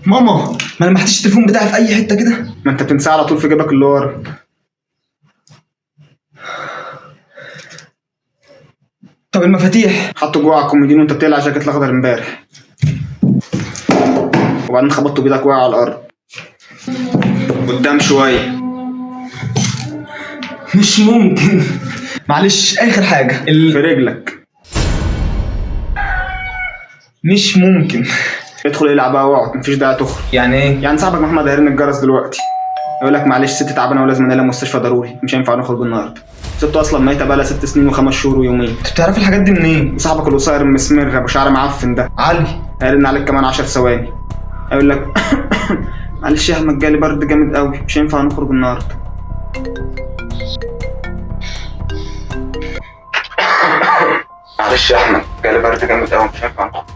ماما، ما لمحتش التليفون بتاعي في اي حته كده؟ ما انت بتنساه على طول في جيبك اللي ورا. طب المفاتيح؟ حطه جوه على الكومودين وانت بتقلع جاكيت الاخضر امبارح، وبعدين خبطته بايدك واقع على الارض. قدام شويه. مش ممكن. معلش، اخر حاجه في رجلك. مش ممكن. ادخل العب بقى واقعد، مفيش داعي تخرج. يعني ايه؟ يعني صاحبك محمد هيرن الجرس دلوقتي يقول لك معلش ست تعبانه ولازم انقلها مستشفى ضروري، مش هينفع نخرج النهارده. ست اصلا ميته بقى لها 6 سنين و5 شهور ويومين. انت بتعرف الحاجات دي منين؟ وصاحبك القصير المسمر ابو شعر معفن ده علي هيرن عليك كمان 10 ثواني يقول لك معلش يا احمد جالي برد جامد قوي، مش هينفع نخرج النهارده. معلش يا احمد جالي برد جامد قوي، مش هينفع نخرج.